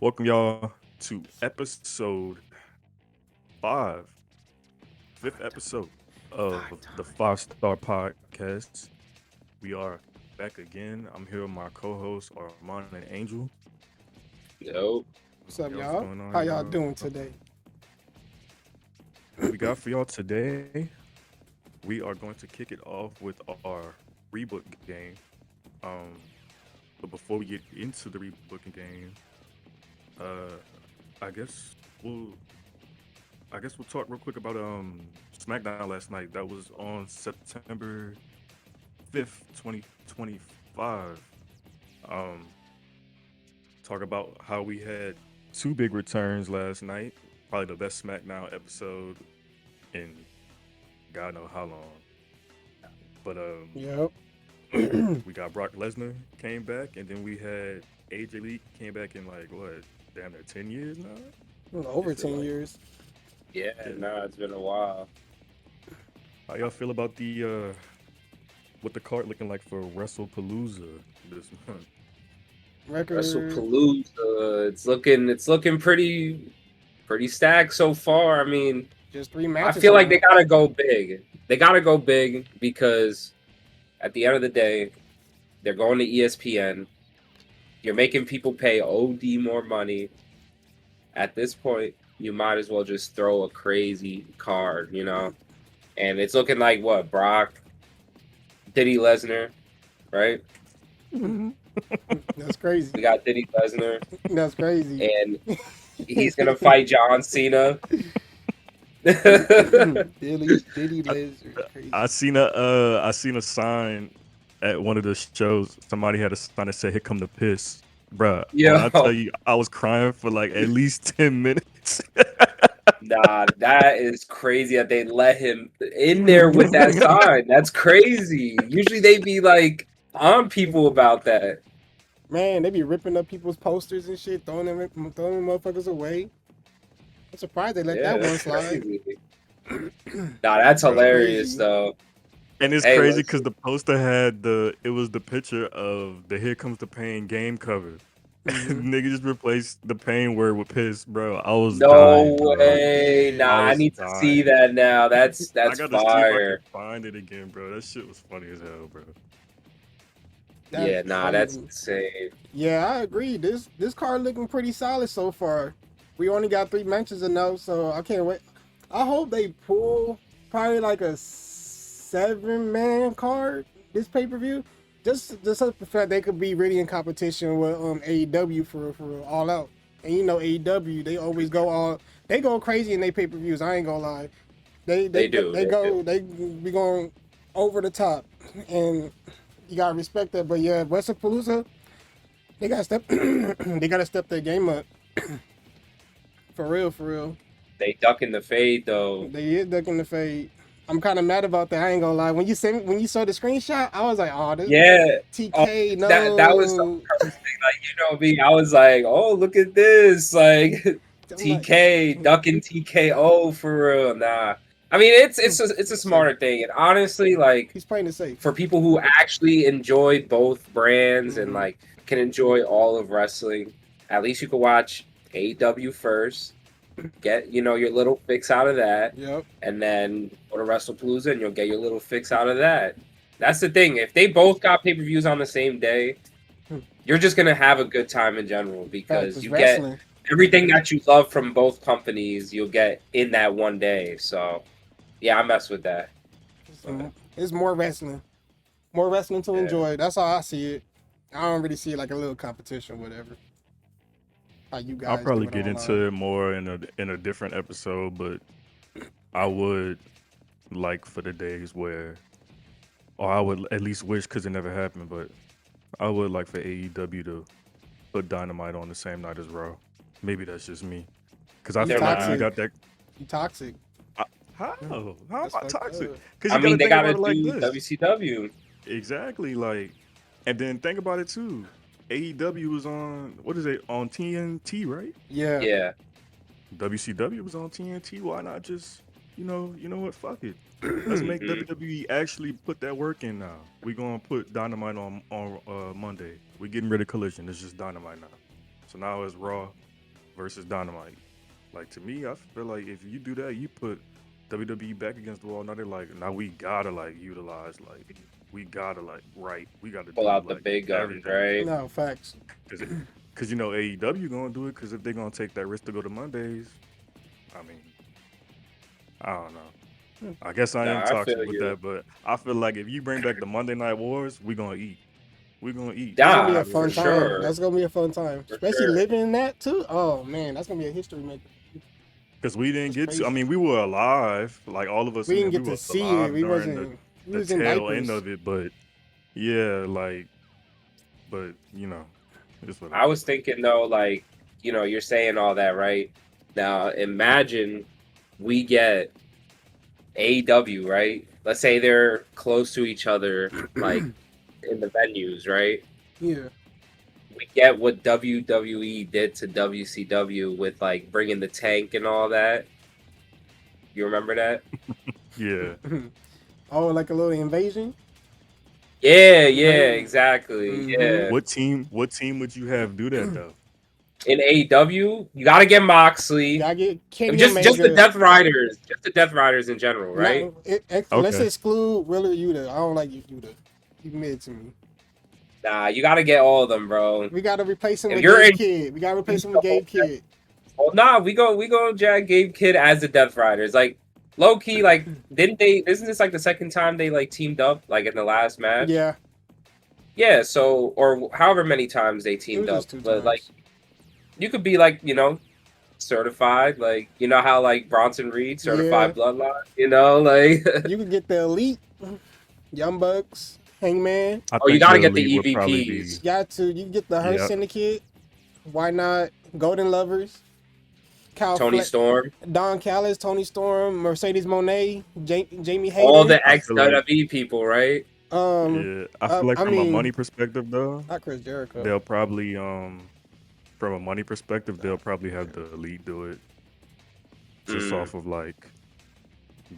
Welcome y'all to episode 5, fifth episode of the 5 Star Podcast. We are back again. I'm here with my co-hosts Armand and Angel. Yo, What's up, Yo, what's y'all? going on, How y'all y'all? doing today? What we got for y'all today? We are going to kick it off with our rebook game. Um, but before we get into the rebooking game, uh, I guess we'll we'll talk real quick about SmackDown last night. That was on September 5th, 2025. Um talk about how we had two big returns last night. Probably the best SmackDown episode in God know how long. But Yep. we got Brock Lesnar came back, and then we had AJ Lee came back in like what, damn near 10 years now. Over It feel 10 like, years. yeah, yeah. nah, it's been a while. How y'all feel about the what the card looking like for WrestlePalooza this month? Record. WrestlePalooza, it's looking pretty stacked so far. I mean, Just 3 I matches feel like they announced. gotta go big. They gotta go big because at the end of the day, they're going to ESPN. You're making people pay OD more money. At this point, you might as well just throw a crazy card. And it's looking like what Brock, Diddy Lesnar, right? That's crazy. We got Diddy Lesnar, That's crazy. and he's gonna fight John Cena. Diddy Lizard. I Crazy. seen I seen a sign at one of the shows. Somebody had a sign that said, "Here come the piss." Bruh, when I tell Yo, you I was crying for like at least 10 minutes. nah, that is crazy that they let him in there with that sign. That's crazy. Usually they be like on people about that. Man, they be ripping up people's posters and shit, throwing them motherfuckers away. I'm surprised they let Yeah, that one that's slide. crazy. Nah, that's That's Bro. hilarious crazy. though. And it's Hey, crazy because listen. the poster had it was the picture of the "Here Comes the Pain" game cover. hmm Nigga just replaced the pain word with piss, bro. I was No dying, dog. way. Nah, I I was need to see dying. that now. That's I that's got to see if I can fire. find it again, bro. That shit was funny as hell, bro. That's Yeah, nah, that's crazy. insane. Yeah, I agree. This card looking pretty solid so far. We only got 3 matches announced, so I can't wait. I hope they pull probably like a 7-man card this pay per view. Just so the fact they could be really in competition with AEW for all out. And you know AEW, they always they go crazy in their pay per views. I ain't gonna lie. They they They go do. they They do. go they be going over the top, and you gotta respect that. But yeah, Wrestlepalooza, they gotta step they gotta step their game up for real, for real. They ducking the fade though. They is ducking the fade. I'm kind of mad about that. I ain't gonna lie. When you saw the screenshot, I was like, "Oh, this Yeah. Oh, TK, that was so no." perfect. Like me, I was like, oh, look at this, like I'm like, TK ducking TKO for real. Nah, I mean it's a safe. smarter thing, and honestly, like He's playing it safe. for people who actually enjoy both brands and hmm like can enjoy all of wrestling, at least you can watch AEW first, get your little fix out of that, Yep. and then go to WrestlePalooza and you'll get your little fix out of that. That's the thing. If they both got pay-per-views on the same day, you're just gonna have a good time in general Fact, because it's you get wrestling. everything that you love from both companies. You'll get in that one day. So yeah, I mess with that. But It's more wrestling. More wrestling to yeah, enjoy. That's how I see it. I don't really see it like a little competition, whatever. How you I'll guys do probably it get online. into it more in a different episode, but I would like for the days where, or I would at least wish, because it never happened, but I would like for AEW to put Dynamite on the same night as Raw. Maybe that's just me, because I You they're feel like when you not. toxic. got that, You toxic. I, how how am That's I fucked toxic? up. Because I you got mean, to they think gotta about it like do this. WCW. Exactly, like, and then think about it too. AEW was on, what is it, on TNT, right? Yeah. Yeah, WCW was on TNT. Why not just, you know what? Fuck it. Let's make hmm WWE actually put that work in now. We gonna put Dynamite on Monday. We getting rid of Collision. It's just Dynamite now. So now it's Raw. versus Dynamite. Like to me, I feel like if you do that, you put WWE back against the wall. Now they're like, now we gotta like utilize like we gotta like we gotta Pull do out the like big guns, everything right? No facts. because you know AEW gonna do it because if they're gonna take that risk to go to Mondays, I mean, I don't know. I guess I am Nah, I toxic feel with you. that, but I feel like if you bring back the Monday Night Wars, we gonna eat. We're gonna eat. That's gonna be Nah, a for fun time. sure. That's gonna be a fun time, For especially sure. living in that too. Oh man, that's gonna be a history maker. Because we didn't That's get to. I crazy. mean, we were alive. Like all of us We in there, didn't we get were to see it. alive We during wasn't. We the was in tail end diapers. of it. But yeah, but you know, it's whatever. I was thinking though, like, you're saying all that, right? Now imagine we get AEW, right? Let's say they're close to each other, like in the venues, right? Yeah. We get what WWE did to WCW with like bringing the tank and all that. You remember that? Yeah. Oh, like a little invasion. Yeah, Mhm. exactly. Yeah. Mhm. What team? What team would you have do that though? In AEW, you gotta get Moxley. Y'all get I mean, Kenny just the Omega. Death Riders. Just the Death Riders in general, right? Not, let's Okay. exclude Willer Yuta. I don't like Yuta. You mid to me. Nah, you gotta get all of them, bro. We gotta replace him If with you're Gabe in Kidd. We gotta replace him the with whole Gabe Kidd. well, nah, we go Jack Gabe Kid as the Death Riders. Like low key, like didn't they? Isn't this like the second time they like teamed up like in the last match? Yeah, Yeah. So or however many times they it teamed was up, just 2 but like times. you could be like certified, like how like Bronson Reed Yeah, certified bloodline, like you could get the Elite, Young Bucks, Hangman. I oh you think gotta the get the elite would probably be. EVPs. Got to you can get the Hurt Yeah. Syndicate. Why not Golden Lovers? Kyle Tony Fleck, Storm, Don Callis, Tony Storm, Mercedes Monet, Jamie all Hayter. the I ex feel like. WWE people, right? Yeah. I feel like I from a mean, money perspective though, not Chris Jericho. they'll probably from a money perspective they'll probably have the elite do it just Mm, off of like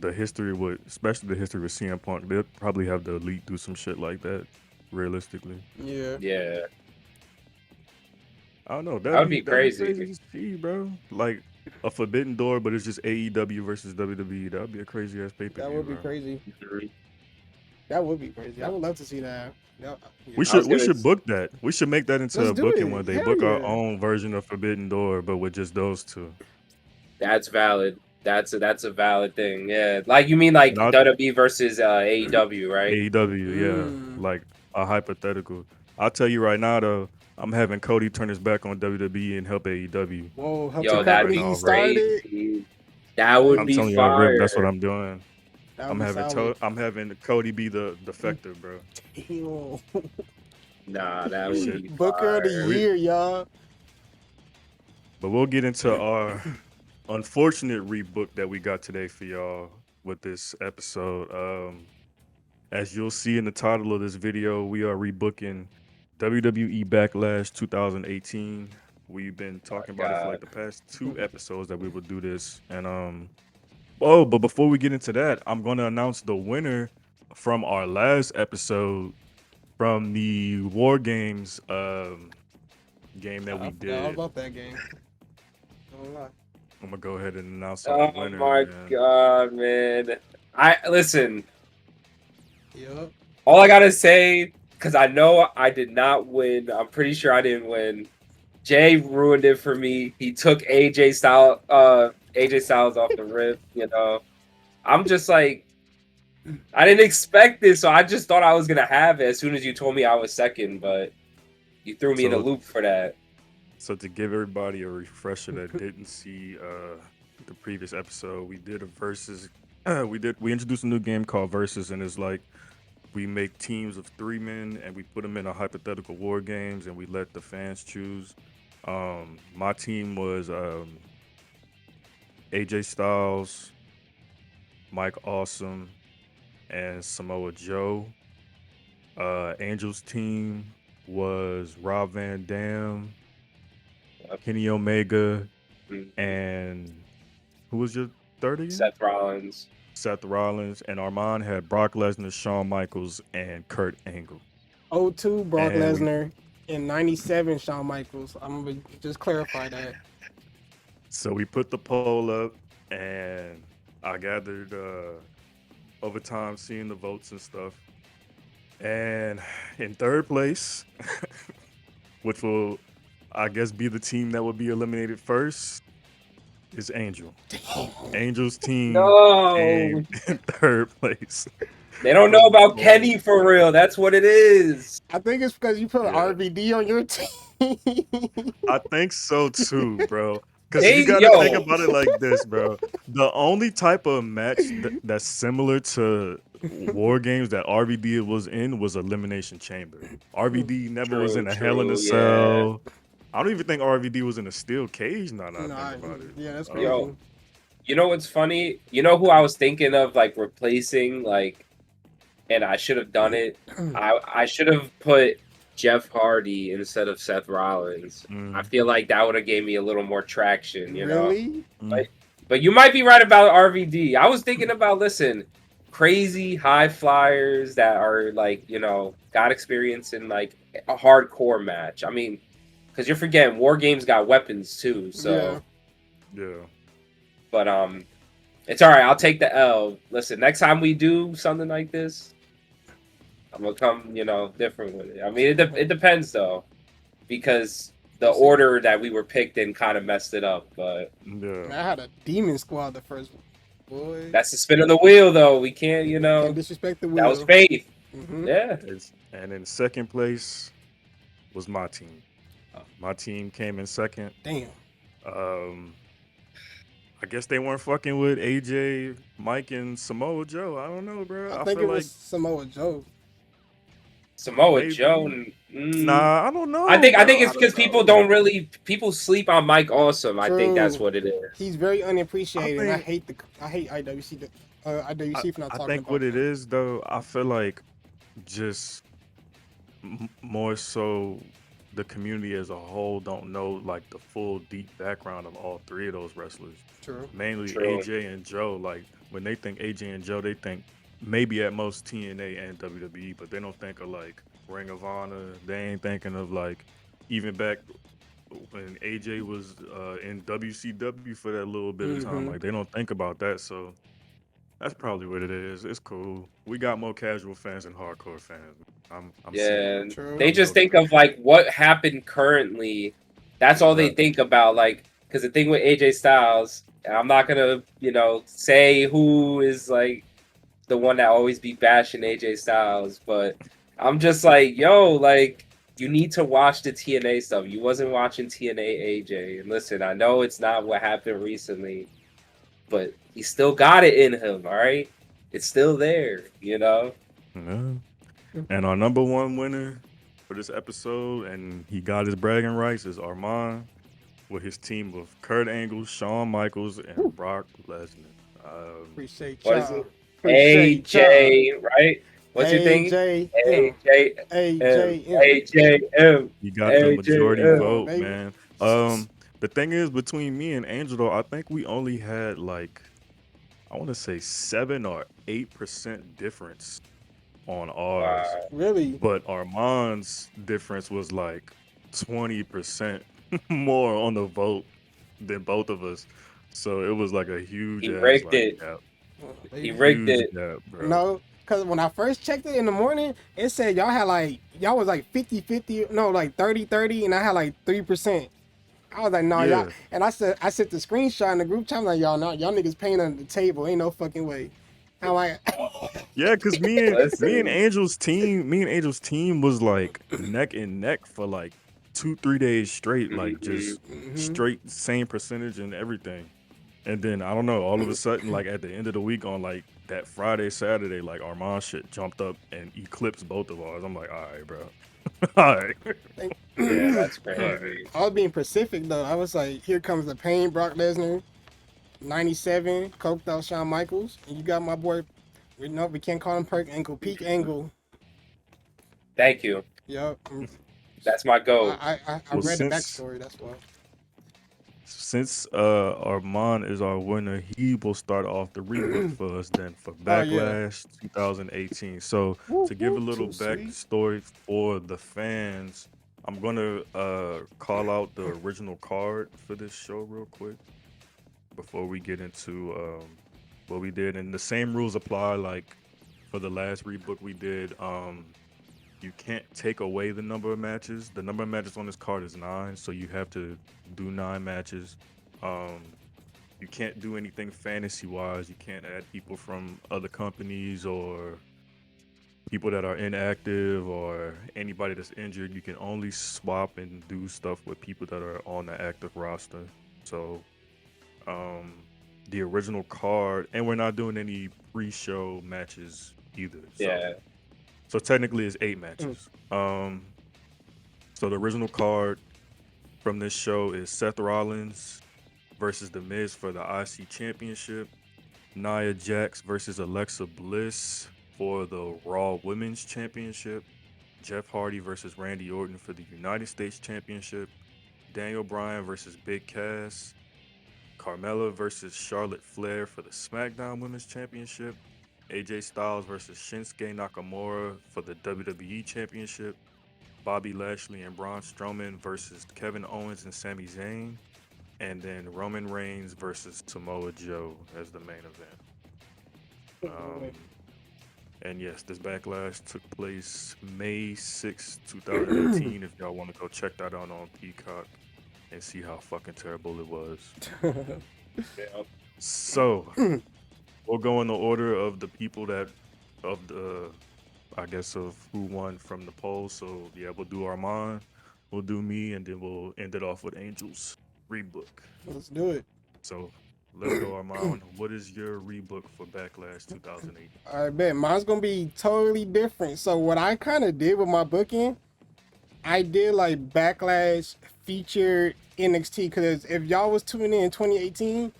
the history with, especially the history with CM Punk. They'll probably have the elite do some shit like that. Realistically, Yeah, yeah, I don't know. that would be That'd be crazy. crazy to see, bro. Like a Forbidden Door, but it's just AEW versus WWE. That'd be a crazy ass pay per that view, would be bro. crazy. Mhm. That would be crazy. I would love to see that. Yeah. We I was should gonna. book that. We should make that into Let's a do booking one it. day. Hell Book our yeah. own version of Forbidden Door, but with just those two. That's valid. That's a valid thing. Yeah, like you mean like Not WWE versus AEW, right? AEW, yeah. Mm. Like a hypothetical. I'll tell you right now though, I'm having Cody turn his back on WWE and help AEW. Whoa, help the Yo, Telling you that'd right company be now he already. started. crazy. That That'd would I'm be be telling you on rip, that's what fire. I'm doing. that would be solid. I'm having Cody be the defector, bro. Damn. Nah, that We would should be Booker of the fire. year, y'all. but we'll get into our unfortunate rebook that we got today for y'all with this episode. As you'll see in the title of this video, we are rebooking WWE Backlash 2018. We've been talking about it for like God. the past 2 episodes that we would do this. And oh, but before we get into that, I'm gonna announce the winner from our last episode from the War Games game that we I forgot all did. about that game. Don't lie. I'm gonna go ahead and announce our Oh winner, my man. god, man. I listen. Yup. All I gotta say, because I know I did not win. I'm pretty sure I didn't win. Jay ruined it for me. He took AJ Styles off the rip. I'm just like, I didn't expect this, so I just thought I was gonna have it as soon as you told me I was second, but you threw me in a So, loop for that. so to give everybody a refresher that didn't see the previous episode, we did a versus. We introduced a new game called Versus, and it's like we make teams of 3 men and we put them in a hypothetical war games, and we let the fans choose. My team was AJ Styles, Mike Awesome, and Samoa Joe. Angel's team was Rob Van Dam, Kenny Omega, Mhm. and who was your third again? Seth Rollins. Seth Rollins. And Armand had Brock Lesnar, Shawn Michaels, and Kurt Angle. 02 Brock And we Lesnar and 97 Shawn Michaels. I'm gonna just clarify that. So we put the poll up, and I gathered over time, seeing the votes and stuff. And in third place, which will, I guess, be the team that will be eliminated first, is Angel. Angel's team No, came in third place they don't for know the about poll. Kenny for real. That's what it is. I think it's because you put Yeah, RVD on your team. I think so too, bro. Because you They got to think yo, about it like this, bro. The only type of match that's similar to War Games that RVD was in was Elimination Chamber. RVD never was true, in a Hell in a true, yeah. Cell. I don't even think RVD was in a steel cage. Now that I think Nah, about it. yeah, that's Yo, crazy. you know what's funny? You know who I was thinking of like replacing like, and I should have done it. I should have put Jeff Hardy instead of Seth Rollins. I Mm, feel like that would have gave me a little more traction, you know. Really? mm, But you might be right about RVD. I was thinking about listen, crazy high flyers that are like got experience in like a hardcore match. I mean, because you're forgetting War Games got weapons too. Yeah. So, yeah. but it's all right. I'll take the L. Listen, next time we do something like this, I'm gonna come different with it. I mean, it depends though, because the Let's see. order that we were picked in kind of messed it up. But Man, Yeah. I had a demon squad the first one. Boy, that's the spin of the wheel, though. We can't, can't disrespect the that was wheel. faith. Mm-hmm. Yeah. And in second place was my team. My team came in second. Damn. Um, I guess they weren't fucking with AJ, Mike, and Samoa Joe. I don't know, bro. I I think feel it like was Samoa Joe. Samoa Joe. maybe. Nah, I don't I know, think bro. it's I don't because know. people sleep on Mike Awesome. I think that's True. what it is. He's very I unappreciated, and think I hate IWC. I, IWC for not I talking think what about it them. is though. I feel like just more so the community as a whole don't know like the full deep background of all three of those wrestlers. True. Mainly True. AJ and Joe. Like when they think AJ and Joe, they think maybe at most TNA and WWE, but they don't think of like Ring of Honor. They ain't thinking of like even back when AJ was in WCW for that little bit of time. Mm-hmm. Like they don't think about that. So that's probably what it is. It's cool. We got more casual fans than hardcore fans. I'm seeing Yeah. it. True. They I'm just think noticing of like what happened currently. That's it. all they Right. think about. Like, because the thing with AJ Styles, and I'm not gonna, say who is like the one that always be bashing AJ Styles, but I'm just like, yo, like you need to watch the TNA stuff. You wasn't watching TNA AJ. And listen, I know it's not what happened recently, but he still got it in him, all right? It's still there. Yeah. And our number one winner for this episode, and he got his bragging rights, is Armand with his team of Kurt Angle, Shawn Michaels, Woo. and Brock Lesnar. Um, Appreciate What is y'all. it? Appreciate y'all. AJ, right? What's your thing? AJM. AJM. AJM. AJM. he got the majority Come AJM. on, vote, baby. man. The thing is, between me and Angel, though, I think we only had like I want to say 7 or 8% difference on ours, Wow. Really? but Armand's difference was like 20% more on the vote than both of us. So it was like a huge He ass rigged like it. gap, Oh, He baby. rigged huge it. gap, bro. No, because when I first checked it in the morning, it said y'all was like 50-50, no, like 30-30, and I had like 3%. I was like, no, y'all. Yeah, And I sent the screenshot in the group chat. I'm like, y'all niggas paying under the table. Ain't no fucking way. I'm like, yeah, cause me and Listen. Angel's team was like neck and neck for like 2 3 days straight, like Mhm. just mhm. straight same percentage and everything. And then I don't know, all of a sudden, like at the end of the week on like that Friday, Saturday, like Armand shit jumped up and eclipsed both of ours. I'm like, all right, bro. All right. Yeah, that's All right. crazy. I was being Pacific though. I was like, here comes the pain, Brock Lesnar, 97, coked out Shawn Michaels, and you got my boy. We can't call him Perk Angle, Peak Angle. Thank you. Yup. That's my goal. I Well, read the since backstory. That's why. since Armand is our winner, he will start off the rebook for us then for Oh yeah. Backlash 2018. So Woo, to give a woo, little too sweet. backstory for the fans, I'm gonna call out the original card for this show real quick. before we get into what we did, and the same rules apply like for the last rebook we did. You can't take away the number of matches. The number of matches on this card is 9, so you have to do 9 matches. Um, you can't do anything fantasy wise. You can't add people from other companies or people that are inactive or anybody that's injured. You can only swap and do stuff with people that are on the active roster. So um, the original card, and we're not doing any pre-show matches either. Yeah. So technically it's 8 matches. So the original card from this show is Seth Rollins versus The Miz for the IC Championship, Nia Jax versus Alexa Bliss for the Raw Women's Championship, Jeff Hardy versus Randy Orton for the United States Championship, Daniel Bryan versus Big Cass, Carmella versus Charlotte Flair for the SmackDown Women's Championship, AJ Styles versus Shinsuke Nakamura for the WWE Championship, Bobby Lashley and Braun Strowman versus Kevin Owens and Sami Zayn, and then Roman Reigns versus Samoa Joe as the main event. And yes, this Backlash took place May 6, 2018. If y'all want to go check that out on Peacock and see how fucking terrible it was. Yeah. So, we'll go in the order of the people I guess, of who won from the poll. So, yeah, we'll do Armand, we'll do me, and then we'll end it off with Angel's rebook. Let's do it. So, let's go, Armand. What is your rebook for Backlash 2008? All right, bet. Mine's going to be totally different. So, what I kind of did with my booking, I did like Backlash featured NXT, because if y'all was tuning in 2018,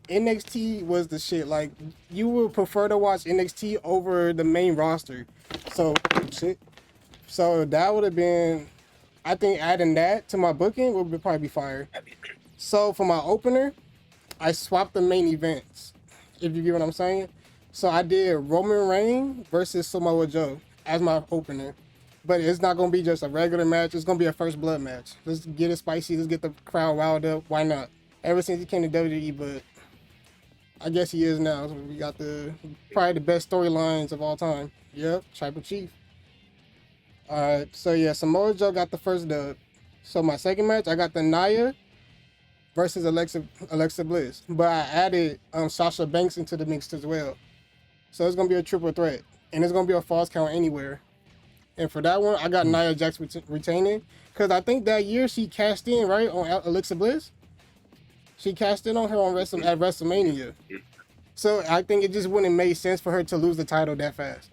NXT was the shit. Like, you would prefer to watch NXT over the main roster. So that would have been, I think adding that to my booking would probably be fire. So for my opener, I swapped the main events, if you get what I'm saying. So I did Roman Reigns versus Samoa Joe as my opener. But it's not going to be just a regular match. It's going to be a first blood match. Let's get it spicy. Let's get the crowd riled up. Why not? Ever since he came to WWE, but I guess he is now. So we got probably the best storylines of all time. Yep, Tribal Chief. Alright, so yeah, Samoa Joe got the first dub. So my second match, I got the Nia versus Alexa Bliss. But I added Sasha Banks into the mix as well. So it's going to be a triple threat. And it's going to be a false count anywhere. And for that one, I got Nia Jax retaining. Because I think that year she cashed in, right, on Alexa Bliss. She cashed in on her at WrestleMania. So I think it just wouldn't make sense for her to lose the title that fast.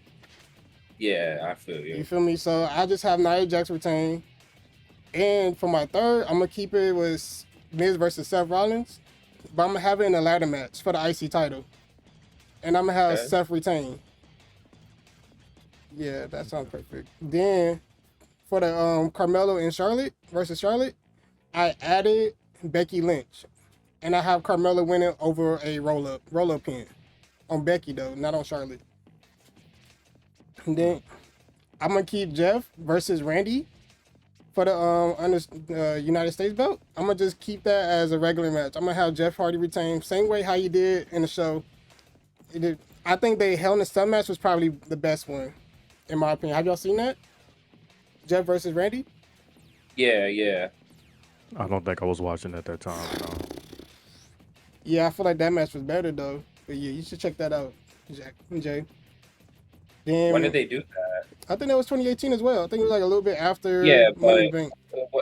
Yeah, I feel you. You feel me? So I just have Nia Jax retain. And for my third, I'm going to keep it with Miz versus Seth Rollins. But I'm going to have it in a ladder match for the IC title. And I'm going to have Seth retain. Yeah, that sounds perfect. Then for the Carmelo and Charlotte versus Charlotte, I added Becky Lynch. And I have Carmella winning over a roll-up pin. On Becky, though, not on Charlotte. And then I'm going to keep Jeff versus Randy for the United States belt. I'm going to just keep that as a regular match. I'm going to have Jeff Hardy retain. Same way how you did in the show. I think the Hell in a Cell match was probably the best one, in my opinion. Have y'all seen that? Jeff versus Randy? Yeah. I don't think I was watching at that time, no. Yeah, I feel like that match was better, though. But yeah, you should check that out, Jay. Then, when did they do that? I think that was 2018 as well. I think it was like a little bit after. Yeah, Money but Bank.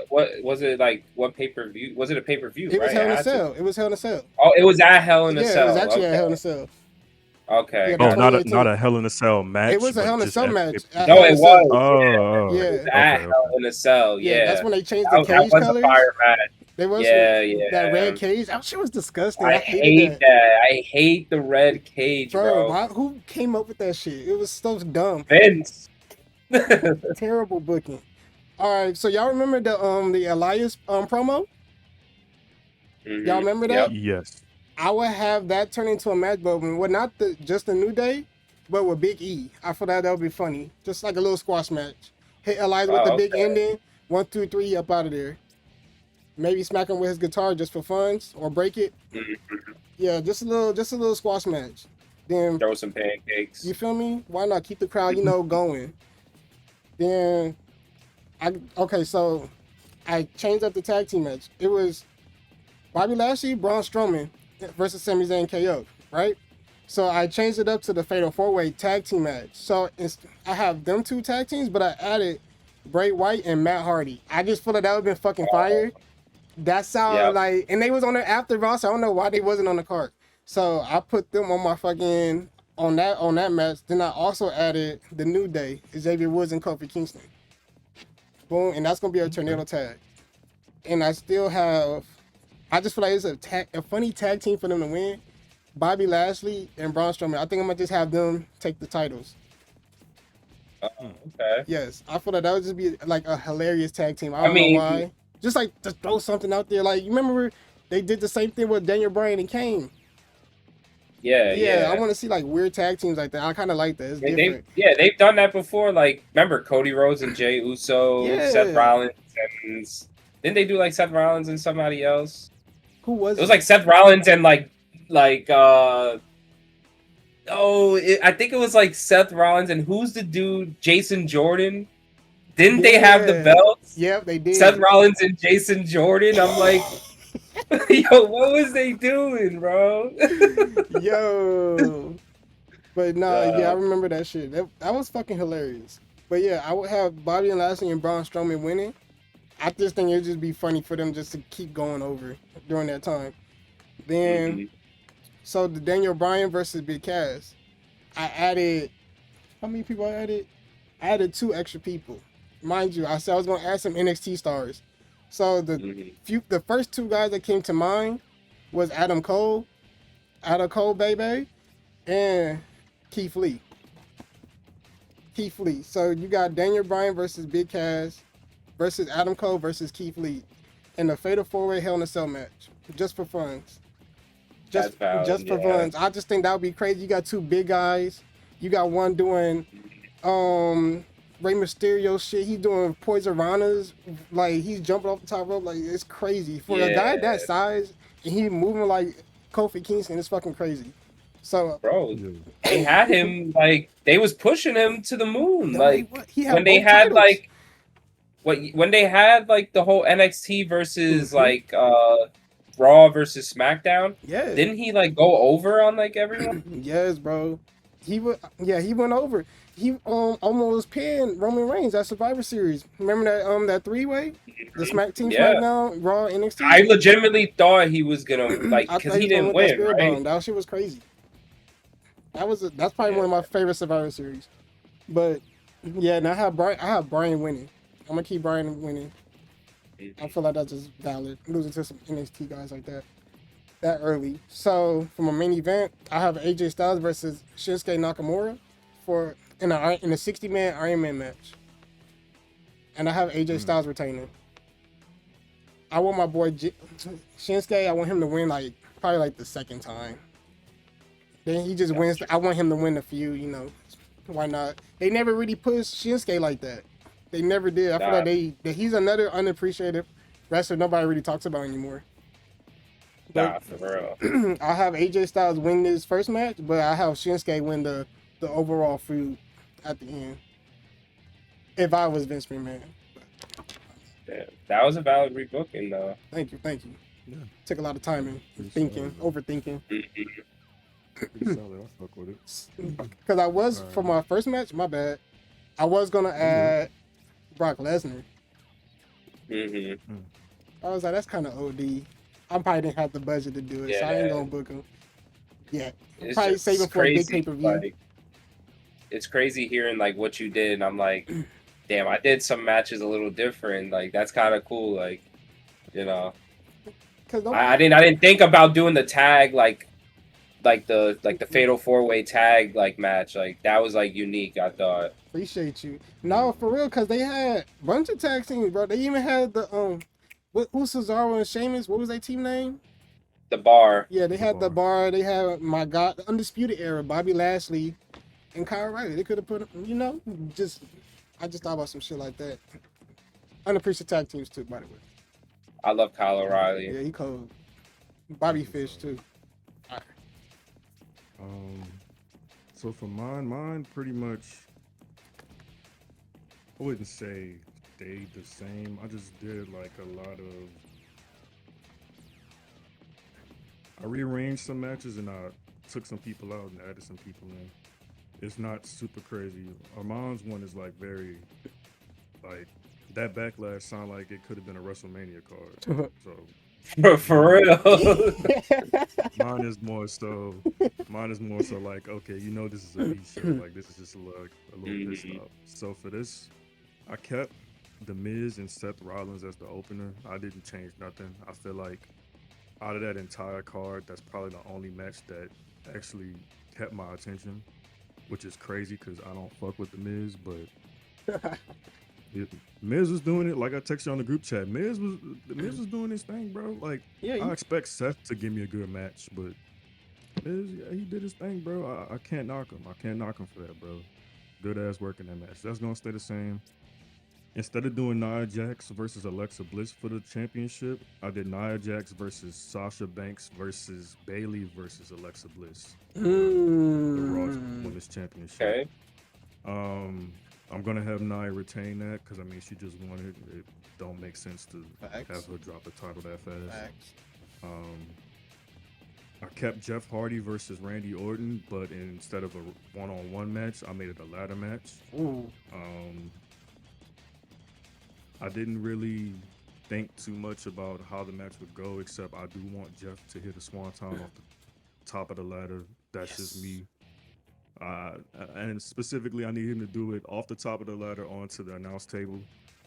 what was it like? What pay-per-view? Was it a pay-per-view? It was right? Hell in a Cell. It was Hell in a Cell. Oh, it was at Hell in a Cell. Yeah, it was actually okay. at Hell in a Cell. Okay. Yeah, Oh, not 2018. a Hell in a Cell match. It was a but Hell in a just Cell at- match. at No, Hell in it a Cell. was. Oh, Yeah. It was okay, at okay. Hell in a Cell. Yeah, Yeah. that's when they changed the That cage was colors. a fire match. There was Yeah. that red cage. That shit was disgusting. I hate that. I hate the red cage, bro. Who came up with that shit? It was so dumb. Vince. Terrible booking. All right, so y'all remember the Elias promo? Mhm. Y'all remember that? Yes. I would have that turn into a match, but not just a New Day, but with Big E. I feel that would be funny. Just like a little squash match. Hit Elias with the big ending. 1, 2, 3, up out of there. Maybe smack him with his guitar just for fun or break it. Yeah, just a little squash match. Then Throw some pancakes. you feel me? Why not keep the crowd, going? Then okay, so I changed up the tag team match. It was Bobby Lashley, Braun Strowman versus Sami Zayn KO, right? So I changed it up to the Fatal 4-Way tag team match. So I have them two tag teams, but I added Bray Wyatt and Matt Hardy. I just feel like that would have been fucking fire. That sound like, and they was on there after Raw, so I don't know why they wasn't on the card. So I put them on my fucking on that match. Then I also added the New Day, Xavier Woods and Kofi Kingston. Boom, and that's gonna be a tornado tag. And I still have, I just feel like it's a funny tag team for them to win. Bobby Lashley and Braun Strowman. I think I'm gonna just have them take the titles. Okay. Yes, I feel like that would just be like a hilarious tag team. I don't know why. Just like to throw something out there. Like you remember they did the same thing with Daniel Bryan and Kane. Yeah. I want to see like weird tag teams like that. I kind of like that. It's different. They've done that before. Like remember Cody Rhodes and Jey Uso, Seth Rollins, and didn't they do like Seth Rollins and somebody else? Who was it? It was like Seth Rollins and I think it was like Seth Rollins and who's the dude? Jason Jordan. Didn't they have the belts? Yep, they did. Seth Rollins and Jason Jordan. I'm like, yo, what was they doing, bro? Yo. But I remember that shit. That was fucking hilarious. But yeah, I would have Bobby and Lashley and Braun Strowman winning. I just think it'd just be funny for them just to keep going over during that time. Then, so the Daniel Bryan versus Big Cass. I added, how many people I added? I added 2 extra people. Mind you, I said I was going to add some NXT stars. So the first 2 guys that came to mind was Adam Cole, baby, and Keith Lee. So you got Daniel Bryan versus Big Cass versus Adam Cole versus Keith Lee in the Fatal 4-Way Hell in a Cell match, just for funs. Just for funs. I just think that would be crazy. You got 2 big guys. You got one doing Rey Mysterio shit. He's doing Poison Ranas. Like he's jumping off the top rope. Like it's crazy for a guy that size and he moving like Kofi Kingston. It's fucking crazy. So bro, they had him like they was pushing him to the moon. No, like when they had the whole NXT versus like Raw versus SmackDown. Yeah. Didn't he like go over on like everyone? Yes, bro. He went over. He almost pinned Roman Reigns at Survivor Series. Remember that 3-way? The SmackDown, Raw, NXT? I legitimately thought he was gonna like because he didn't win, right? That shit was crazy. That's probably one of my favorite Survivor Series. But yeah, and I have Bryan winning. I'm gonna keep Bryan winning. I feel like that's just valid. Losing to some NXT guys like that early. So from a main event, I have AJ Styles versus Shinsuke Nakamura in a 60-man Iron Man match, and I have AJ Styles retaining. I want my boy Shinsuke. I want him to win probably like the second time. Then he just wins. I want him to win a few. Why not? They never really pushed Shinsuke like that. They never did. I feel like that he's another unappreciated wrestler nobody really talks about anymore. Nah, for real. I have AJ Styles win this first match, but I have Shinsuke win the overall feud at the end. If I was Vince McMahon. Yeah, that was a valid rebooking, though. Thank you. Yeah. Took a lot of time and overthinking. Pretty solid. I fuck with it. Because I was, for my first match, my bad, I was going to add Brock Lesnar. I was like, that's kind of OD. I probably didn't have the budget to do it, so I ain't going to book him. Yeah. Probably saving for a big pay-per-view. Like, it's crazy hearing like what you did, and I'm like, damn, I did some matches a little different. Like, that's kind of cool. Like, I didn't think about doing the tag like the fatal 4-way tag like match. Like that was like unique, I thought. Appreciate you. No, for real, because they had a bunch of tag teams, bro. They even had the who's Cesaro and Sheamus? What was their team name? The Bar. Yeah, they had the Bar. They had the Undisputed Era, Bobby Lashley and Kyle O'Reilly. They could have put I just thought about some shit like that. Unappreciated tag teams too, by the way. I love Kyle O'Reilly. Yeah, he cold. Bobby Fish too. Um, so for mine pretty much, I wouldn't say stayed the same. I just did like a lot of, I rearranged some matches and I took some people out and added some people in. It's not super crazy. Armand's one is like very, like, that backlash sound like it could have been a WrestleMania card. So For mine real. Mine is more so. Mine is more so like, okay, you know, this is a B show. Like, this is just a little pissed Mhm. off. So for this, I kept the Miz and Seth Rollins as the opener. I didn't change nothing. I feel like out of that entire card, that's probably the only match that actually kept my attention, which is crazy because I don't fuck with the Miz, but it, Miz was doing it like I texted you on the group chat. Miz was doing his thing, bro. Like, Yeah, I expect Seth to give me a good match, but Miz, yeah, he did his thing, bro. I can't knock him. I can't knock him for that, bro. Good ass work in that match. That's gonna stay the same. Instead of doing Nia Jax versus Alexa Bliss for the championship, I did Nia Jax versus Sasha Banks versus Bailey versus Alexa Bliss for the Raw mm, Women's Championship. Okay. Um, I'm gonna have Nia retain that because I mean she just won it. It don't make sense to have facts, her drop the title that fast. facts. Um, I kept Jeff Hardy versus Randy Orton, but instead of a one-on-one match, I made it a ladder match. Ooh, Um, I didn't really think too much about how the match would go, except I do want Jeff to hit a swanton off the top of the ladder. That's just yes. me. And specifically, I need him to do it off the top of the ladder onto the announce table.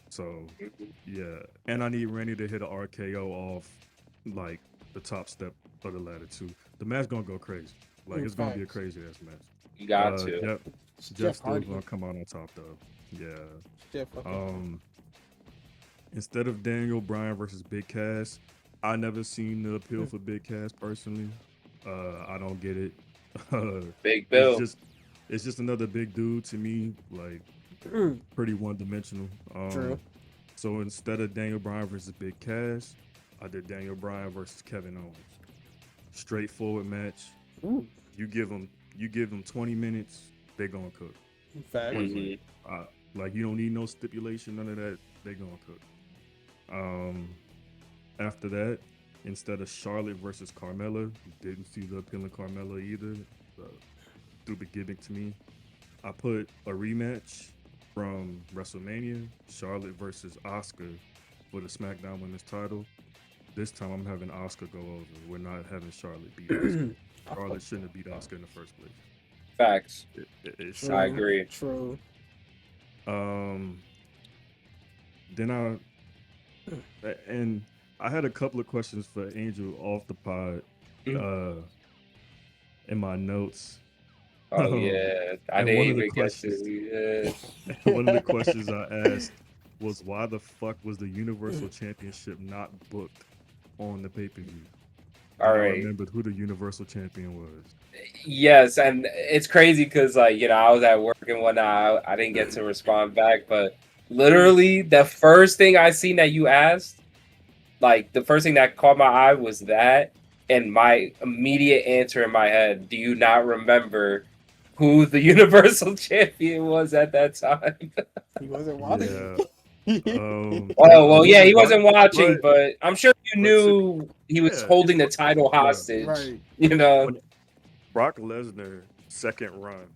So, yeah. And I need Randy to hit an RKO off, like, the top step of the ladder, too. The match gonna go crazy. Like, it's gonna be a Facts. crazy ass match. You got to. Jeff, It's Jeff Jeff still Hardy. gonna come out on top, though. Yeah. Jeff fucking Hardy. Um, Instead of Daniel Bryan versus Big Cass, I never seen the appeal for Big Cass personally. I don't get it. Big it's Bill. just it's just another big dude to me, like Mm, pretty one dimensional. true. So instead of Daniel Bryan versus Big Cass, I did Daniel Bryan versus Kevin Owens. Straightforward match. Ooh, You give them 20 minutes, they gonna cook. facts. Point blank. Hmm. Like you don't need no stipulation, none of that. They gonna cook. Um, After that, instead of Charlotte versus Carmella, didn't see the appeal in Carmella either. Stupid gimmick to me. I put a rematch from WrestleMania, Charlotte versus Asuka for the SmackDown Women's title. This time I'm having Asuka go over. We're not having Charlotte beat Asuka. I fuck Charlotte shouldn't have beat Asuka in the first place. Facts. It's I simple. true. agree. True. Um, then and I had a couple of questions for Angel off the pod. Mm. Uh, in my notes. Oh yeah, I And didn't even get to. one of the questions I asked was why the fuck was the Universal Championship not booked on the pay-per-view? All Then I right. remembered who the Universal Champion was. Yes, and it's crazy because I was at work and whatnot. I didn't get to respond back, but literally the first thing I seen that you asked, like the first thing that caught my eye was that, and my immediate answer in my head. Do you not remember who the Universal Champion was at that time? He wasn't watching. Yeah. Oh I well, yeah, he wasn't wasn't watching, but but I'm sure you to knew he was yeah, it's holding the title yeah. hostage. Right. You know. When Brock Lesnar second run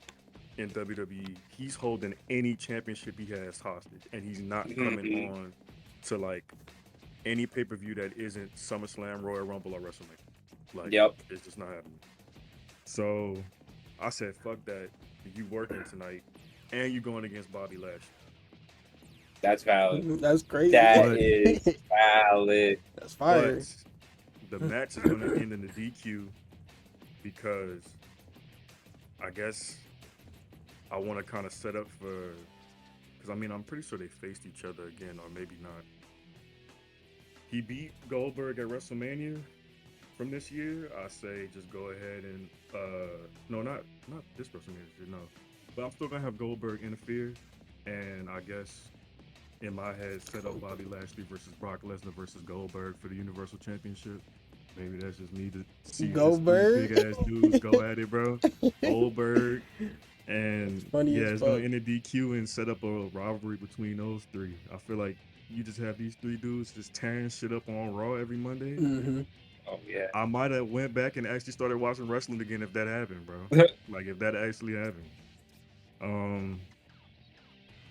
in WWE, he's holding any championship he has hostage, and he's not coming Mhm. on to like any pay per view that isn't SummerSlam, Royal Rumble, or WrestleMania. Like Yep, it's just not happening. So I said, "Fuck that! You working tonight, and you going against Bobby Lashley." that's valid. That's crazy. That But is valid. That's but fire. the match is going to end in the DQ because I guess I want to kind of set up for because I mean I'm pretty sure they faced each other again, or maybe not. He beat Goldberg at WrestleMania from this year. I say just go ahead and no, not this WrestleMania, no. But I'm still gonna have Goldberg interfere, and I guess in my head set up Bobby Lashley versus Brock Lesnar versus Goldberg for the Universal Championship. Maybe that's just me to see just three Goldberg. big ass dudes go at it, bro. Goldberg and Funny yeah, as it's gonna fuck. end in DQ and set up a rivalry between those three. I feel like you just have these three dudes just tearing shit up on Raw every Monday. Mm-hmm. Oh yeah. I might have went back and actually started watching wrestling again if that happened, bro. Like if that actually happened. Um,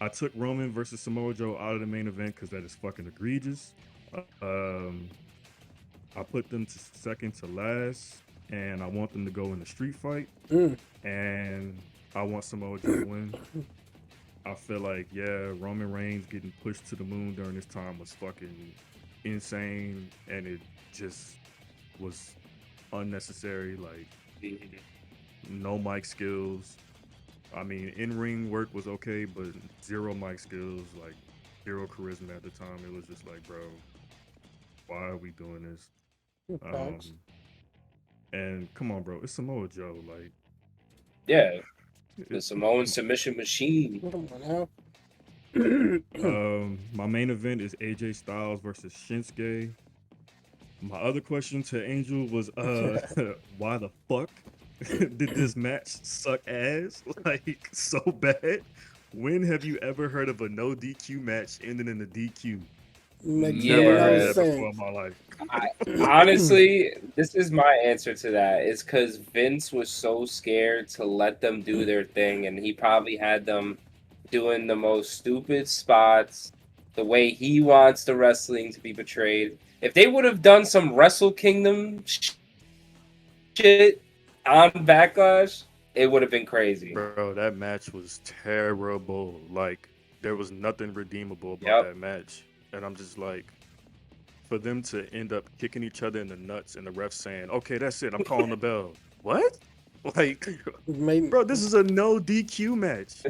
I took Roman versus Samoa Joe out of the main event because that is fucking egregious. Um, I put them to second to last, and I want them to go in the street fight, Mm. and I want Samoa Joe to win. I feel like Roman Reigns getting pushed to the moon during this time was fucking insane, and it just was unnecessary. Like no mic skills. I mean, in ring work was okay, but zero mic skills, like zero charisma at the time. It was just like, bro, why are we doing this? Facts. And come on, bro, it's Samoa Joe. Like, Yeah. The Samoan submission machine. Come on now. my main event is AJ Styles versus Shinsuke. My other question to Angel was, why the fuck did this match suck ass like so bad? When have you ever heard of a no DQ match ending in a DQ? Makes Never heard no that before in sense. my life. Honestly, this is my answer to that. It's because Vince was so scared to let them do their thing, and he probably had them doing the most stupid spots, the way he wants the wrestling to be portrayed. If they would have done some Wrestle Kingdom shit on Backlash, it would have been crazy. Bro, that match was terrible. Like, there was nothing redeemable about Yep. that match. And I'm just like, for them to end up kicking each other in the nuts and the ref saying, okay, that's it, I'm calling the bell. What? Like, bro, this is a no DQ match.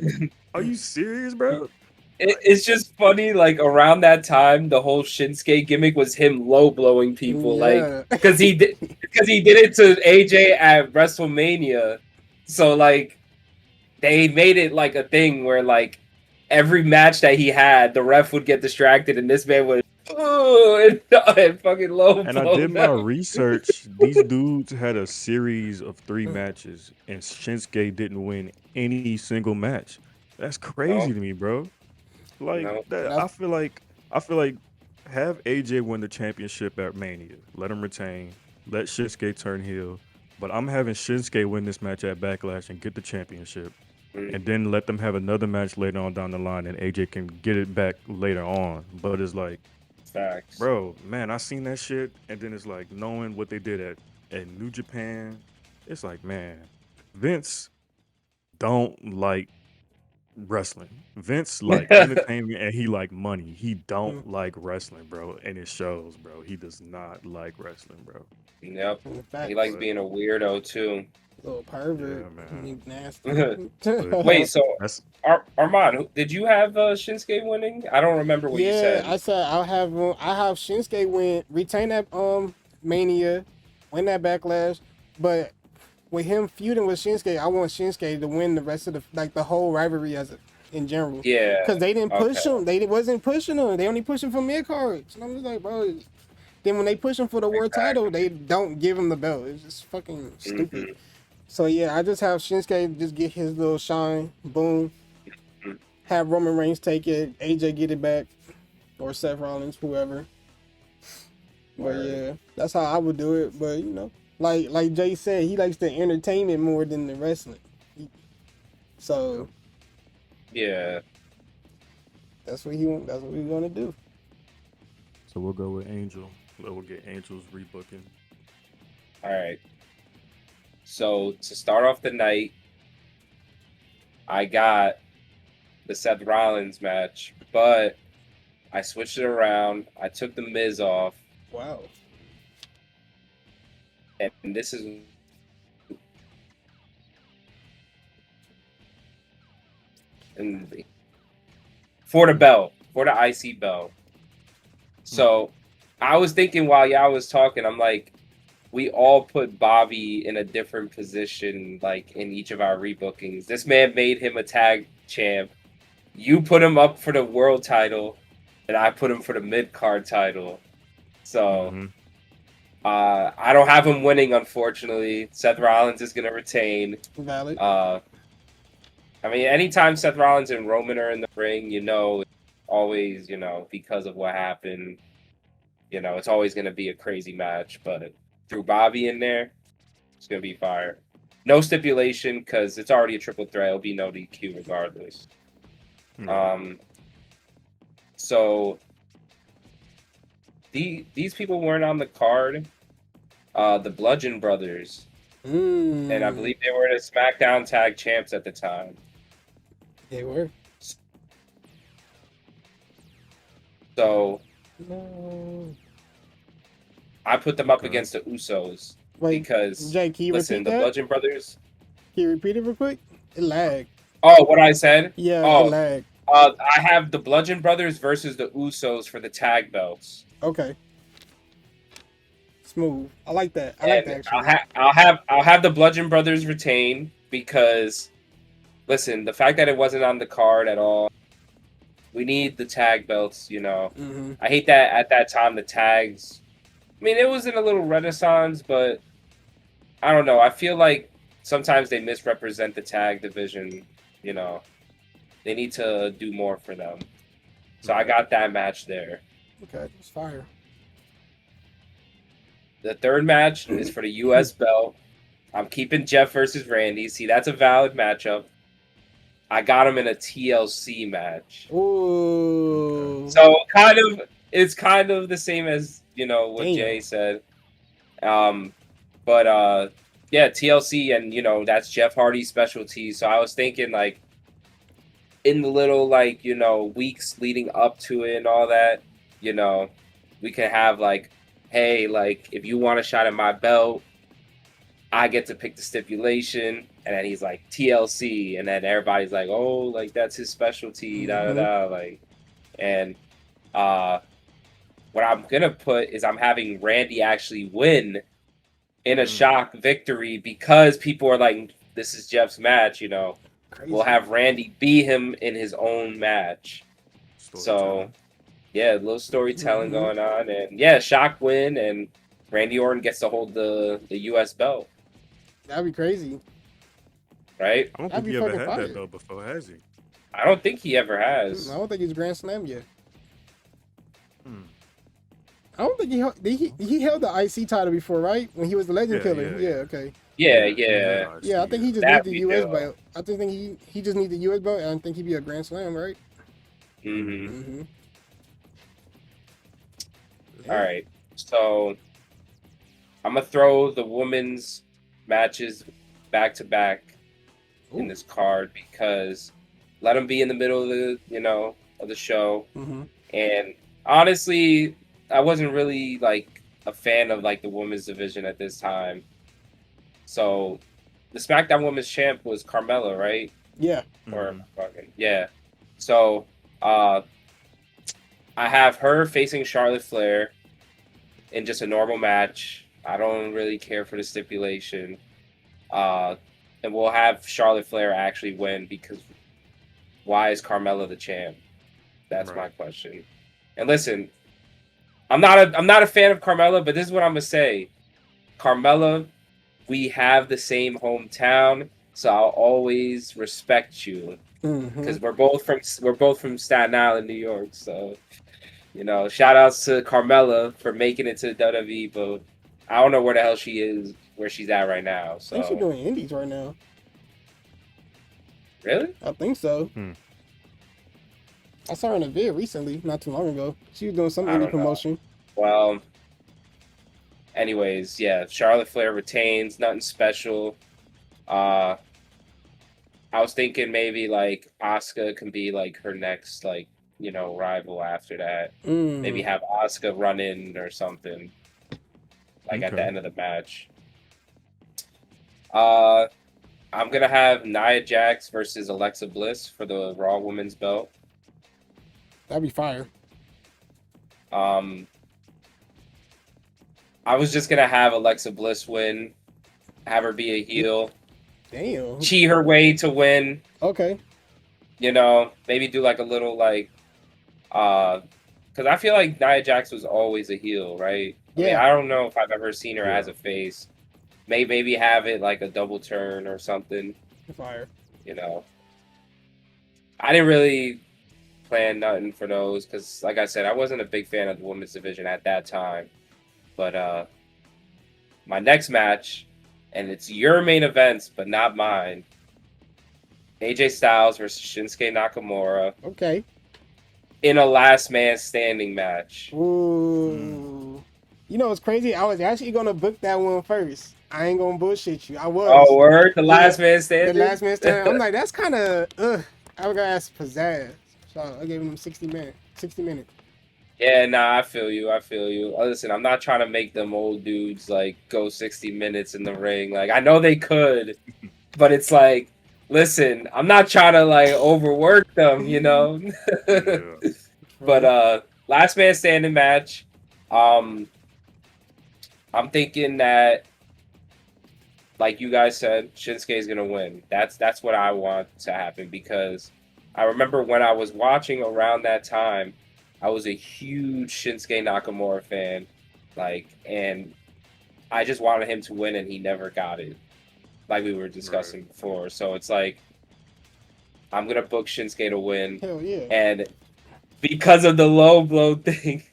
Are you serious, bro? It's just funny, like around that time, the whole Shinsuke gimmick was him low blowing people, like Yeah. because he did it to AJ at WrestleMania, so like they made it like a thing where like every match that he had, the ref would get distracted, and this man would and fucking low And I blow did my them. research. These dudes had a series of 3 matches, and Shinsuke didn't win any single match. That's crazy No, to me, bro. Like no, that, That's I feel like have AJ win the championship at Mania. Let him retain. Let Shinsuke turn heel. But I'm having Shinsuke win this match at Backlash and get the championship, and then let them have another match later on down the line, and AJ can get it back later on. But it's like, facts. bro, man, I seen that shit, and then it's like knowing what they did at New Japan. It's like, man, Vince don't like wrestling. Vince like entertainment and he like money. He don't like wrestling, bro, and it shows, bro. He does not like wrestling, bro. Yep, facts. he likes But being a weirdo too. Little pervert. yeah, man. You nasty. But Wait, so that's Armand, did you have Shinsuke winning? I don't remember what you Yeah, said. I said I have Shinsuke retain that Mania, win that Backlash, but with him feuding with Shinsuke, I want Shinsuke to win the rest of the whole rivalry in general. Yeah, Because they didn't push okay. him. They wasn't pushing him. They only push him for mid cards. And I'm just like, bro. Then when they push him for the world title, they don't give him the belt. It's just fucking stupid. Mhm. So yeah, I just have Shinsuke just get his little shine, boom. Have Roman Reigns take it, AJ get it back, or Seth Rollins, whoever. But Word. yeah, that's how I would do it. But you know, like Jay said, he likes the entertainment more than the wrestling. So Yeah. that's what we're gonna do. so we'll go with Angel. We'll get Angel's rebooking. All right. So to start off the night, I got the Seth Rollins match, but I switched it around. I took the Miz off, Wow. and this is for the belt, for the IC belt. So I was thinking while y'all was talking, I'm like, we all put Bobby in a different position, like in each of our rebookings. This man made him a tag champ. You put him up for the world title, and I put him for the mid card title. So I don't have him winning, unfortunately. Seth Rollins is gonna retain. Valid. I mean, anytime Seth Rollins and Roman are in the ring, it's always, because of what happened, it's always gonna be a crazy match. But through Bobby in there, it's gonna be fire. No stipulation because it's already a triple threat. It'll be no DQ regardless. So these people weren't on the card. The Bludgeon Brothers, and I believe they were the SmackDown Tag Champs at the time. They were. So No. I put them up against the Usos because Jay, can you listen, repeat the that? Bludgeon Brothers. Can you repeat it real quick? It lagged. Oh, what I said? Yeah, Oh, it lagged. I have the Bludgeon Brothers versus the Usos for the tag belts. Okay. Smooth. I like that. I like that actually. I'll have the Bludgeon Brothers retain because, listen, the fact that it wasn't on the card at all, we need the tag belts. I hate that at that time the tags. I mean, it was in a little renaissance, but I don't know. I feel like sometimes they misrepresent the tag division. They need to do more for them. So I got that match there. Okay, it's fire. The third match is for the U.S. belt. I'm keeping Jeff versus Randy. See, that's a valid matchup. I got him in a TLC match. Ooh. So it's kind of the same as what Jay said. But yeah, TLC and that's Jeff Hardy's specialty. So I was thinking like in the little weeks leading up to it and all that, we can have like, hey, like if you want a shot at my belt, I get to pick the stipulation. And then he's like TLC, and then everybody's like, oh, like that's his specialty, like, and what I'm gonna put is I'm having Randy actually win in a shock victory because people are like, this is Jeff's match, Crazy. We'll have Randy beat him in his own match. So yeah, a little storytelling going on, and yeah, shock win, and Randy Orton gets to hold the US belt. That'd be crazy. Right? I don't think he ever had that belt before, has he? I don't think he ever has. I don't think he's Grand Slam yet. I don't think he held the IC title before, right? When he was the Legend Killer. Yeah, okay. Yeah. I think he just needs the US belt. I think he just needs the US belt, and I think he'd be a Grand Slam, right? All right. So I'm gonna throw the women's matches back to back in this card because let them be in the middle of the of the show. And honestly, I wasn't really like a fan of like the women's division at this time. So the SmackDown Women's Champ was Carmella, right? Yeah. Or yeah. So I have her facing Charlotte Flair in just a normal match. I don't really care for the stipulation. And we'll have Charlotte Flair actually win because why is Carmella the champ? That's my question. And listen, I'm not a fan of Carmella, but this is what I'm gonna say. Carmella, we have the same hometown, so I'll always respect you because we're both from Staten Island, New York. So shout outs to Carmella for making it to the WWE, but I don't know where the hell she is, where she's at right now. So I think she's doing indies right now. Really? I think so. I saw her in a vid recently, not too long ago. She was doing some indie promotion. Well, anyways, yeah, Charlotte Flair retains, nothing special. I was thinking maybe like Asuka can be like her next rival after that. Maybe have Asuka run in or something at the end of the match. I'm gonna have Nia Jax versus Alexa Bliss for the Raw Women's belt. That'd be fire. I was just gonna have Alexa Bliss win, have her be a heel. Damn. Cheat her way to win. Okay. Maybe do like a little because I feel like Nia Jax was always a heel, right? I mean, Yeah, I don't know if I've ever seen her Yeah. as a face. Maybe have it like a double turn or something. fire. You know, I didn't really plan nothing for those because, like I said, I wasn't a big fan of the women's division at that time. But my next match, and it's your main events, but not mine. AJ Styles versus Shinsuke Nakamura Okay. in a last man standing match. Ooh. You know what's crazy? I was actually gonna book that one first. I ain't gonna bullshit you. I was. Oh, word! The Yeah, last man the standing. last man standing. I'm like, that's kind of. I would ask pizzazz. So I gave him 60 minutes. 60 minutes. Yeah, nah, I feel you. I feel you. Listen, I'm not trying to make them old dudes like go 60 minutes in the ring. Like I know they could, but it's like, listen, I'm not trying to like overwork them, you know. Yeah. But last man standing match. Um, I'm thinking that, like you guys said, Shinsuke is gonna win. That's what I want to happen because I remember when I was watching around that time, I was a huge Shinsuke Nakamura fan, like, and I just wanted him to win, and he never got it, like we were discussing before. So it's like I'm gonna book Shinsuke to win, Hell yeah. and because of the low blow thing,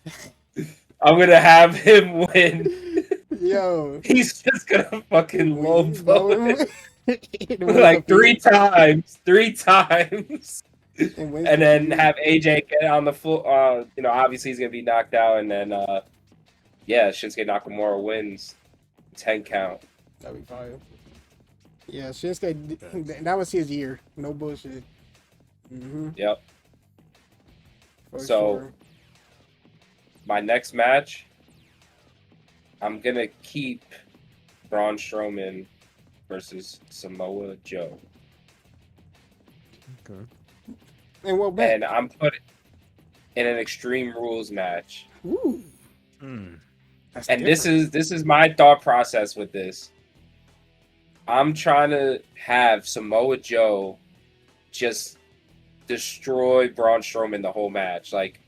I'm gonna have him win. Yo. He's just gonna fucking low blow it. Like Three three times, and then have AJ get on the floor. You know, obviously he's gonna be knocked out, and then yeah, Shinsuke Nakamura wins 10 count. That'd be fire. Yeah, Shinsuke. That was his year. No bullshit. Yep. For So sure. my next match, I'm gonna keep Braun Strowman versus Samoa Joe. Okay. And what back? And I'm putting in an Extreme Rules match. Ooh. Mm. That's And different. this is my thought process with this. I'm trying to have Samoa Joe just destroy Braun Strowman the whole match. Like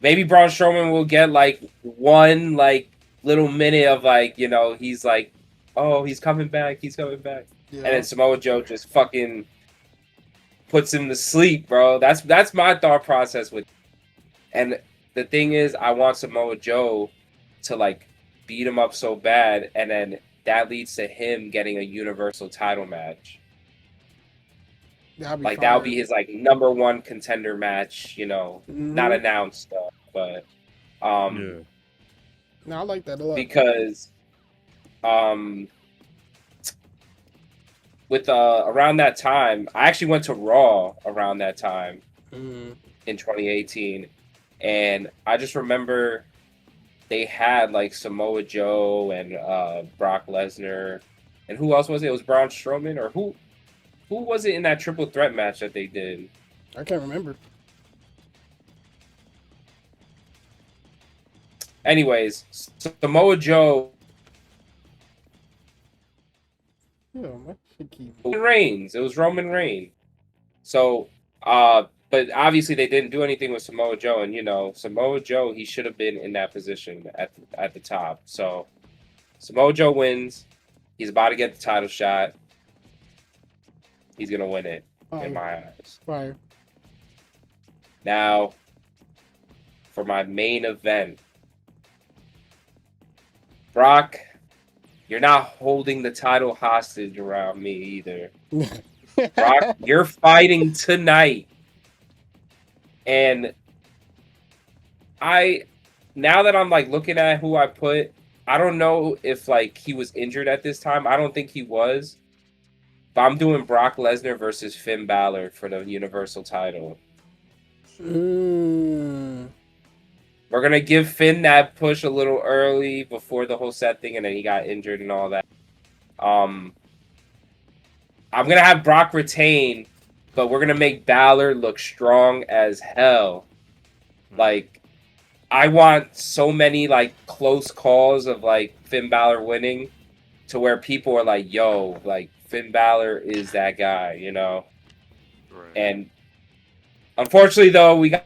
maybe Braun Strowman will get like one like little minute of like, you know, he's like, oh, he's coming back. Yeah. And then Samoa Joe just fucking puts him to sleep, bro. That's my thought process with. And the thing is, I want Samoa Joe to like beat him up so bad, and then that leads to him getting a Universal title match. That'd be Like fire. that would be his like number one contender match, you know, not Mhm. announced though, but Yeah. No, I like that a lot. because with around that time, I actually went to Raw around that time Mm. in 2018, and I just remember they had like Samoa Joe and Brock Lesnar, and who else was it? It was Braun Strowman, or who was it in that triple threat match that they did? I can't remember. Anyways, Samoa Joe Yeah, man. Should keep. Reigns. It was Roman Reigns. So, but obviously they didn't do anything with Samoa Joe, and you know, Samoa Joe, he should have been in that position at the top. So, Samoa Joe wins. He's about to get the title shot. He's gonna win it in my eyes. Fire. Now, for my main event, Brock, you're not holding the title hostage around me either. Brock, you're fighting tonight. And now that I'm like looking at who I put, I don't know if like he was injured at this time. I don't think he was. But I'm doing Brock Lesnar versus Finn Balor for the Universal title. Mm. We're going to give Finn that push a little early before the whole set thing, and then he got injured and all that. I'm going to have Brock retain, but we're going to make Balor look strong as hell. Like, I want so many, like, close calls of, like, Finn Balor winning to where people are like, yo, like, Finn Balor is that guy, you know? Right. And unfortunately, though, we got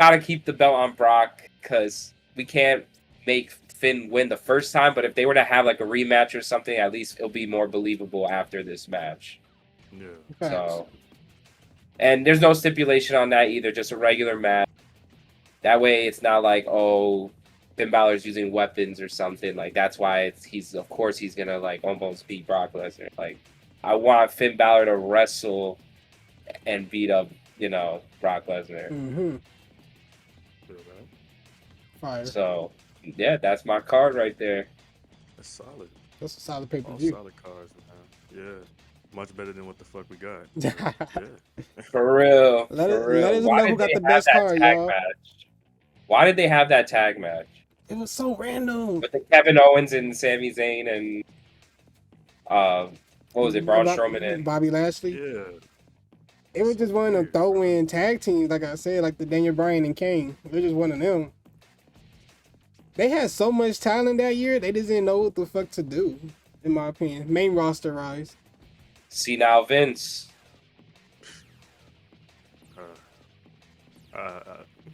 to keep the belt on Brock because we can't make Finn win the first time, but if they were to have like a rematch or something, at least it'll be more believable after this match. Yeah. Facts. So, and there's no stipulation on that either, just a regular match. That way, it's not like, oh, Finn Balor's using weapons or something. Like that's why he's of course he's gonna like almost beat Brock Lesnar. Like I want Finn Balor to wrestle and beat up, Brock Lesnar. Mm-hmm. Feel that? Fire. So yeah, that's my card right there. That's solid. That's a solid pay per All view. solid cards, man. Yeah. Much better than what the fuck we got. But, yeah. For real. Let For real. us Why know who did got they the have best that card, tag y'all. match? Why did they have that tag match? It was so random. With the Kevin Owens and Sami Zayn and what was it, Braun Strowman and Bobby Lashley. Yeah. It was just one of them Weird, throw bro. in tag teams, like I said, like the Daniel Bryan and Kane. They're just one of them. They had so much talent that year, they just didn't know what the fuck to do, in my opinion. Main roster rise. See now Vince.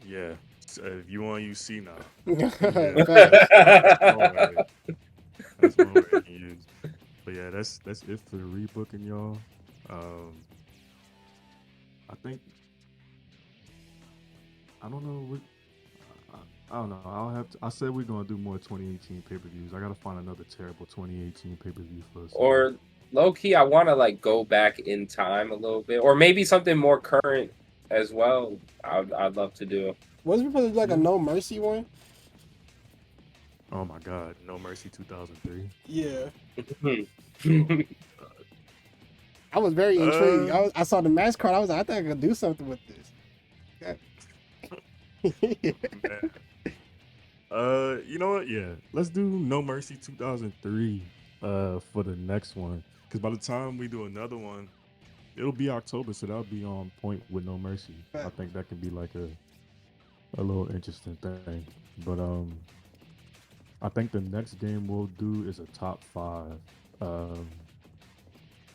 Yeah. So if you want to use C now. Facts. That's one way you can use. But yeah, that's it for the rebooking, y'all. I think I don't know what I don't know. I said we're gonna do more 2018 pay-per-views. I gotta find another terrible 2018 pay-per-view for us. Or low key, I want to like go back in time a little bit, or maybe something more current as well. I'd love to do. Wasn't it supposed to be like a No Mercy one? Oh my God, No Mercy 2003. Yeah. Hmm. I was very intrigued. I saw the match card. I was like, I think I could do something with this. Man. You know what? Yeah, let's do No Mercy 2003 for the next one. Because by the time we do another one, it'll be October, so that'll be on point with No Mercy. I think that can be like a little interesting thing. But I think the next game we'll do is a top 5.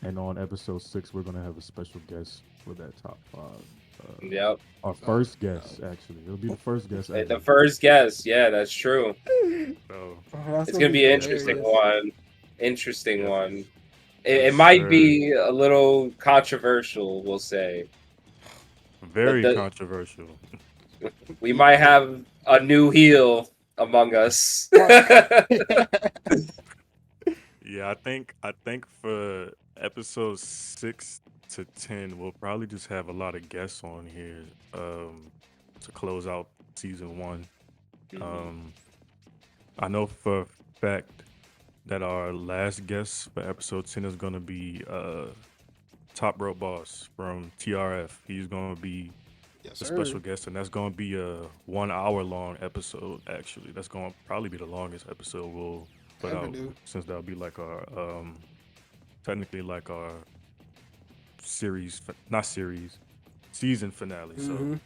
And on episode 6, we're gonna have a special guest for that top 5. Yep. Our first guest, actually. It'll be the first guest ever. The first guess. Yeah, that's true. So, It's gonna be an interesting one. Interesting Yes. one. Yes, It might sir. be a little controversial, we'll say. Very But controversial. we might have a new heel among us. Yeah, I think for episodes 6 to 10, we'll probably just have a lot of guests on here to close out season 1. I know for a fact that our last guest for episode 10 is gonna be Top Rope Boss from TRF. He's gonna be Yes, the sir. special guest, and that's gonna be a 1 hour long episode. Actually, that's gonna probably be the longest episode we'll put Ever out, do. since that'll be like our technically like our season finale. So Mhm.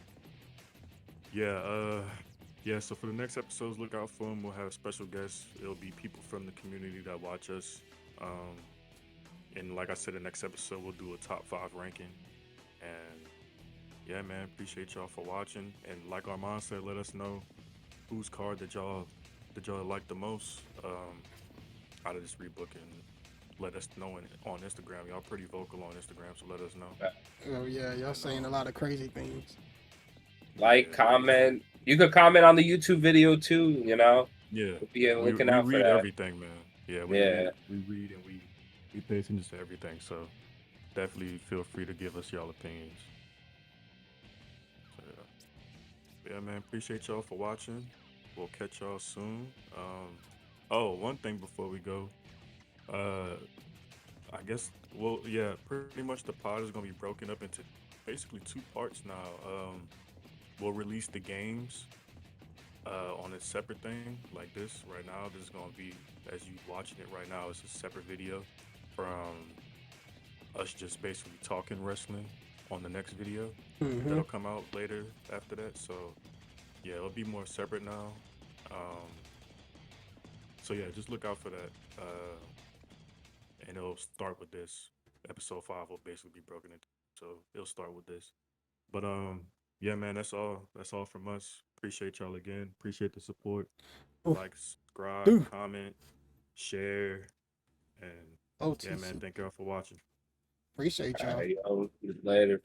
yeah, so for the next episodes, look out for them. We'll have special guests. It'll be people from the community that watch us. And like I said, the next episode we'll do a top 5 ranking. And yeah, man, appreciate y'all for watching. And like Armand said, let us know whose card that y'all like the most out of this rebook, and let us know on Instagram. Y'all pretty vocal on Instagram, so let us know. Oh yeah, y'all saying a lot of crazy things. Like, comment. You could comment on the YouTube video too, Yeah, Be we looking out for read that. everything, man. Yeah, we read and we pay attention to everything. So definitely feel free to give us y'all opinions. So, yeah, man, appreciate y'all for watching. We'll catch y'all soon. Oh, one thing before we go. I guess, well, yeah, pretty much the pod is gonna be broken up into basically 2 parts now. We'll release the games on a separate thing like this. Right now, this is gonna be, as you watching it right now, it's a separate video from us just basically talking wrestling on the next video that'll come out later after that. So yeah, it'll be more separate now. So yeah, just look out for that. And it'll start with this. Episode 5 will basically be broken into. So it'll start with this. But Yeah, man, that's all. That's all from us. Appreciate y'all again. Appreciate the support. Oh, Like, subscribe, dude. comment, share, and yeah, man, OTC. thank y'all for watching. Appreciate All y'all. right, yo, later.